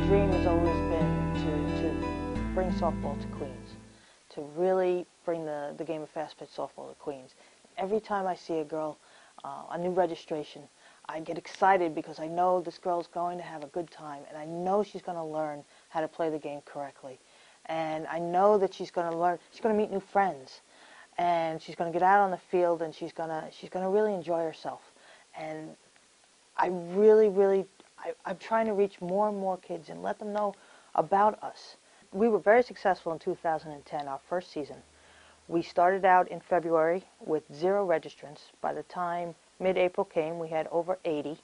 dream has always been to bring softball to Queens, to really bring the game of fast pitch softball to Queens. Every time I see a girl, a new registration, I get excited because I know this girl's going to have a good time, and I know she's going to learn how to play the game correctly. And I know that she's going to meet new friends, and she's going to get out on the field, and she's going to really enjoy herself. And I'm trying to reach more and more kids and let them know about us. We were very successful in 2010, our first season. We started out in February with 0 registrants. By the time mid-April came, we had over 80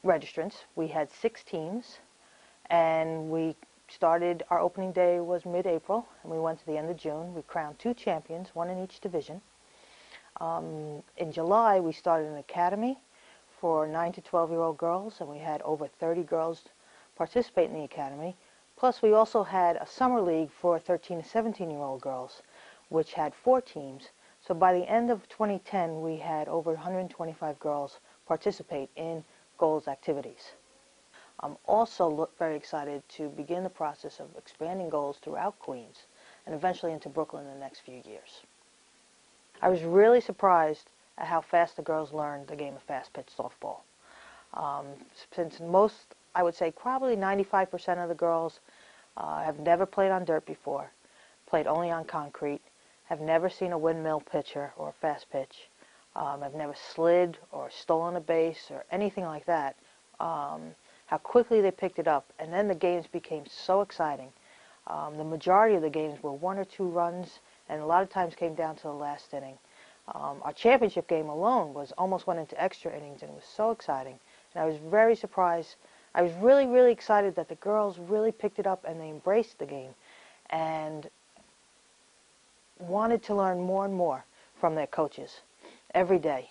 registrants. We had 6 teams, and we started, our opening day was mid-April, and we went to the end of June. We crowned 2 champions, 1 in each division. In July, we started an academy for 9 to 12-year-old girls, and we had over 30 girls participate in the academy. Plus, we also had a summer league for 13 to 17-year-old girls, which had 4 teams. So by the end of 2010, we had over 125 girls participate in goals activities. I'm also very excited to begin the process of expanding goals throughout Queens and eventually into Brooklyn in the next few years. I was really surprised at how fast the girls learned the game of fast pitch softball. Since most, I would say probably 95% of the girls have never played on dirt before, played only on concrete, have never seen a windmill pitcher or a fast pitch, have never slid or stolen a base or anything like that, how quickly they picked it up. And then the games became so exciting. The majority of the games were 1 or 2 runs, and a lot of times came down to the last inning. Our championship game alone almost went into extra innings, and it was so exciting. And I was very surprised. I was really, really excited that the girls really picked it up and they embraced the game and wanted to learn more and more from their coaches every day.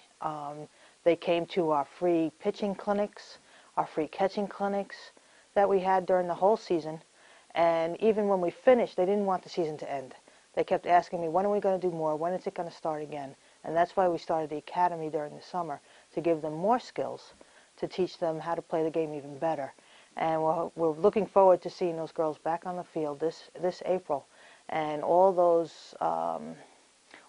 They came to our free pitching clinics, our free catching clinics that we had during the whole season. And even when we finished, they didn't want the season to end. They kept asking me, when are we going to do more? When is it going to start again? And that's why we started the academy during the summer, to give them more skills, to teach them how to play the game even better. And we're looking forward to seeing those girls back on the field this April. And all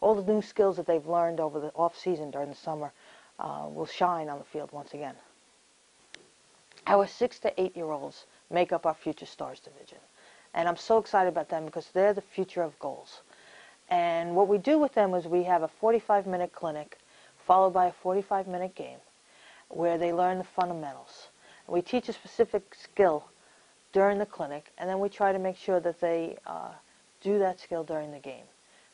the new skills that they've learned over the off-season during the summer will shine on the field once again. Our 6 to 8-year-olds make up our Future Stars division. And I'm so excited about them because they're the future of goals. And what we do with them is we have a 45-minute clinic followed by a 45-minute game where they learn the fundamentals. And we teach a specific skill during the clinic, and then we try to make sure that they do that skill during the game.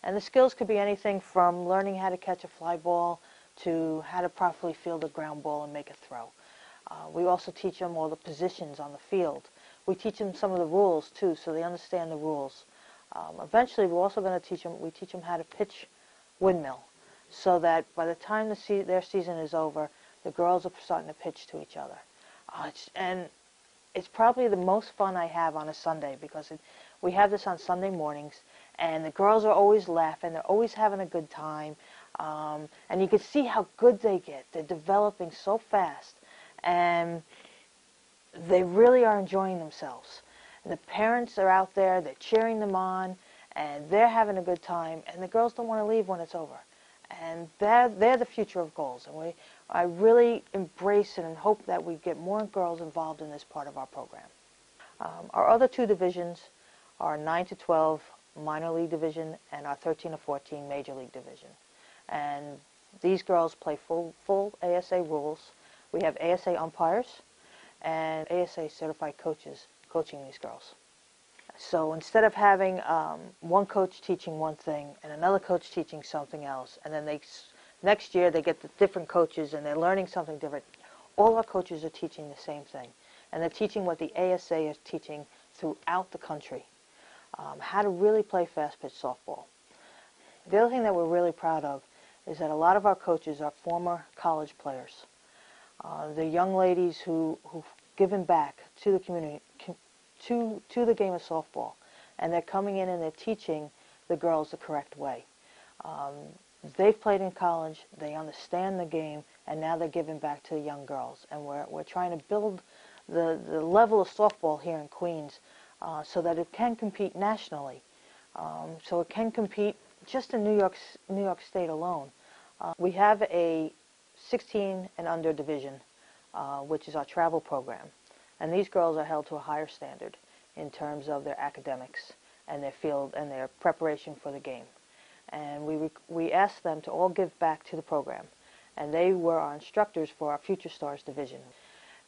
And the skills could be anything from learning how to catch a fly ball to how to properly field a ground ball and make a throw. We also teach them all the positions on the field. We teach them some of the rules, too, so they understand the rules. Eventually, we're also going to teach them how to pitch windmill, so that by the time their season is over, the girls are starting to pitch to each other. And it's probably the most fun I have on a Sunday, because we have this on Sunday mornings, and the girls are always laughing. They're always having a good time. And you can see how good they get. They're developing so fast. And they really are enjoying themselves. And the parents are out there, they're cheering them on, and they're having a good time, and the girls don't want to leave when it's over. And they're the future of goals. And I really embrace and hope that we get more girls involved in this part of our program. Our other 2 divisions are 9 to 12 minor league division and our 13 to 14 major league division. And these girls play full ASA rules. We have ASA umpires and ASA certified coaches coaching these girls. So instead of having one coach teaching one thing and another coach teaching something else, and then next year they get the different coaches and they're learning something different, all our coaches are teaching the same thing. And they're teaching what the ASA is teaching throughout the country, how to really play fast pitch softball. The other thing that we're really proud of is that a lot of our coaches are former college players. They're young ladies who've given back to the community, to the game of softball, and they're coming in and they're teaching the girls the correct way. They've played in college, they understand the game, and now they're giving back to the young girls. And we're trying to build the level of softball here in Queens so that it can compete nationally. So it can compete just in New York State alone. We have a 16 and under division, which is our travel program. And these girls are held to a higher standard in terms of their academics and their field and their preparation for the game. And we asked them to all give back to the program. And they were our instructors for our Future Stars division.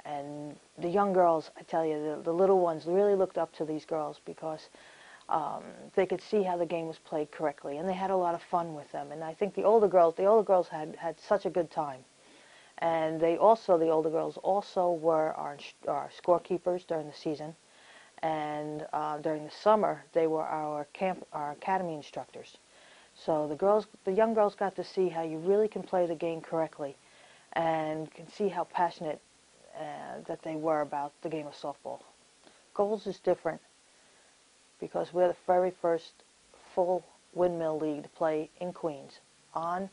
And the young girls, I tell you, the little ones really looked up to these girls because they could see how the game was played correctly, and they had a lot of fun with them. And I think the older girls had such a good time. And the older girls also were our scorekeepers during the season, and during the summer they were our academy instructors. So the young girls got to see how you really can play the game correctly, and can see how passionate that they were about the game of softball. Goals is different because we're the very first full windmill league to play in Queens on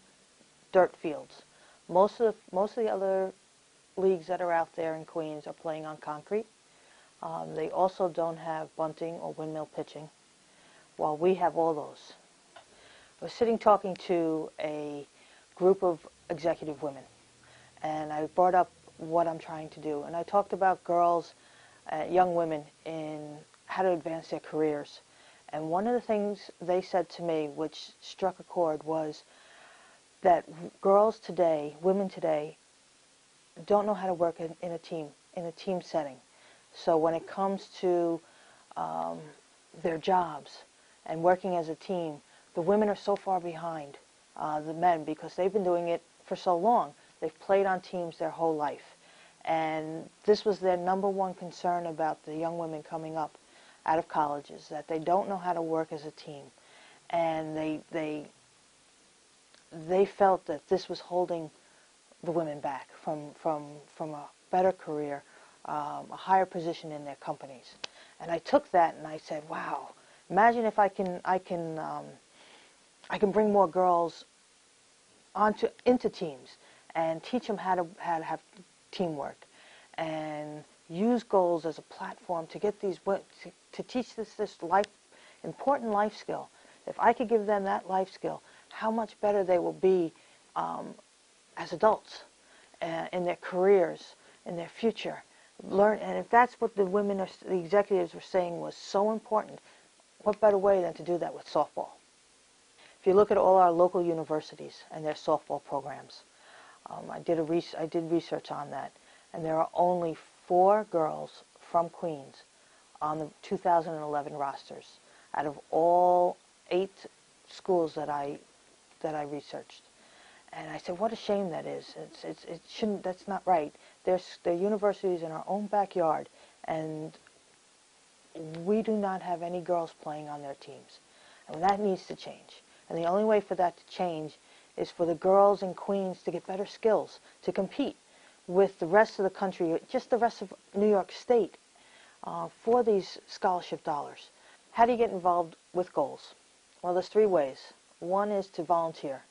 dirt fields. Most of the other leagues that are out there in Queens are playing on concrete. They also don't have bunting or windmill pitching, while we have all those. I was sitting talking to a group of executive women, and I brought up what I'm trying to do. And I talked about girls, young women, in how to advance their careers. And one of the things they said to me, which struck a chord, was that girls today, women today, don't know how to work in a team setting. So when it comes to their jobs and working as a team, the women are so far behind the men because they've been doing it for so long. They've played on teams their whole life. And this was their number one concern about the young women coming up out of colleges, that they don't know how to work as a team. And they felt that this was holding the women back from a better career, a higher position in their companies. And I took that and I said, wow, imagine if I can bring more girls into teams and teach them how to have teamwork and use goals as a platform to get these to teach this important life skill. If I could give them that life skill, how much better they will be as adults in their careers, in their future. And if that's what the executives were saying was so important, what better way than to do that with softball? If you look at all our local universities and their softball programs, I did research on that, and there are only 4 girls from Queens on the 2011 rosters out of all 8 schools that I researched. And I said, what a shame that is. It shouldn't. That's not right. They're universities in our own backyard, and we do not have any girls playing on their teams, and that needs to change. And the only way for that to change is for the girls in Queens to get better skills, to compete with the rest of the country, just the rest of New York State, for these scholarship dollars. How do you get involved with goals? Well, there's 3 ways. One is to volunteer.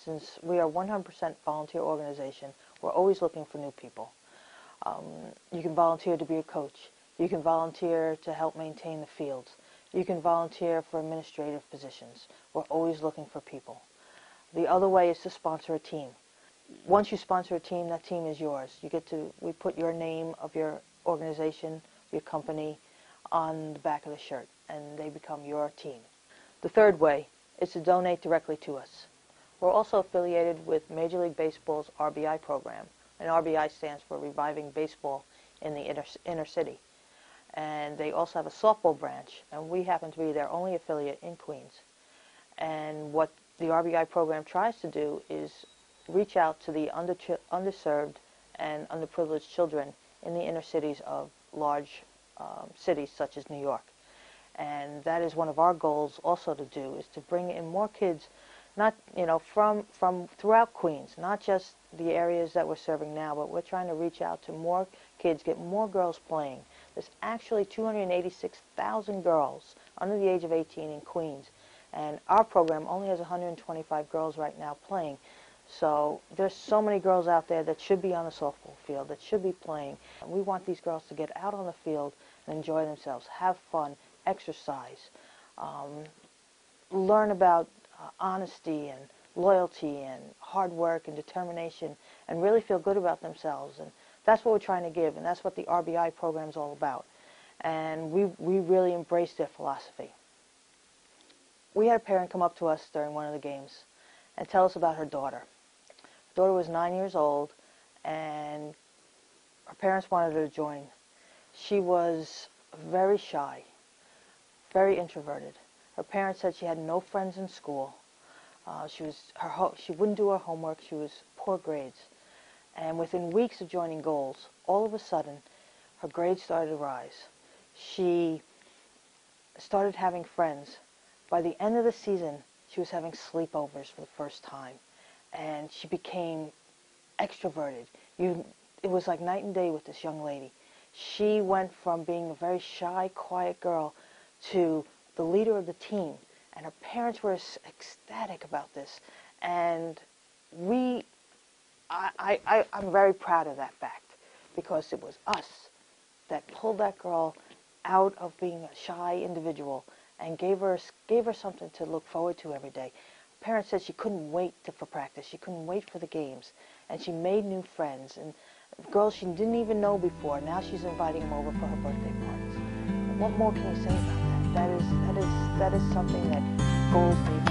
Since we are 100% volunteer organization, we're always looking for new people. You can volunteer to be a coach. You can volunteer to help maintain the fields. You can volunteer for administrative positions. We're always looking for people. The other way is to sponsor a team. Once you sponsor a team, that team is yours. We put your name of your organization, your company, on the back of the shirt, and they become your team. The third way is to donate directly to us. We're also affiliated with Major League Baseball's RBI program, and RBI stands for Reviving Baseball in the Inner City. And they also have a softball branch, and we happen to be their only affiliate in Queens. And what the RBI program tries to do is reach out to the underserved and underprivileged children in the inner cities of large cities such as New York. And that is one of our goals also to do, is to bring in more kids, not from throughout Queens, not just the areas that we're serving now, but we're trying to reach out to more kids, get more girls playing. There's actually 286,000 girls under the age of 18 in Queens, and our program only has 125 girls right now playing. So there's so many girls out there that should be on the softball field, that should be playing. And we want these girls to get out on the field and enjoy themselves, have fun, exercise, learn about honesty and loyalty and hard work and determination, and really feel good about themselves. And that's what we're trying to give, and that's what the RBI program is all about. And we really embrace their philosophy. We had a parent come up to us during one of the games and tell us about her daughter. Her daughter was 9 years old, and her parents wanted her to join. She was very shy, very introverted. Her parents said she had no friends in school. She wouldn't do her homework. She was poor grades. And within weeks of joining goals, all of a sudden, her grades started to rise. She started having friends. By the end of the season, she was having sleepovers for the first time. And she became extroverted. It was like night and day with this young lady. She went from being a very shy, quiet girl to the leader of the team. And her parents were ecstatic about this. And I'm very proud of that fact, because it was us that pulled that girl out of being a shy individual and gave her something to look forward to every day. Her parents said she couldn't wait for practice. She couldn't wait for the games. And she made new friends. And girls she didn't even know before, now she's inviting them over for her birthday parties. What more can you say about that? That is something that goals need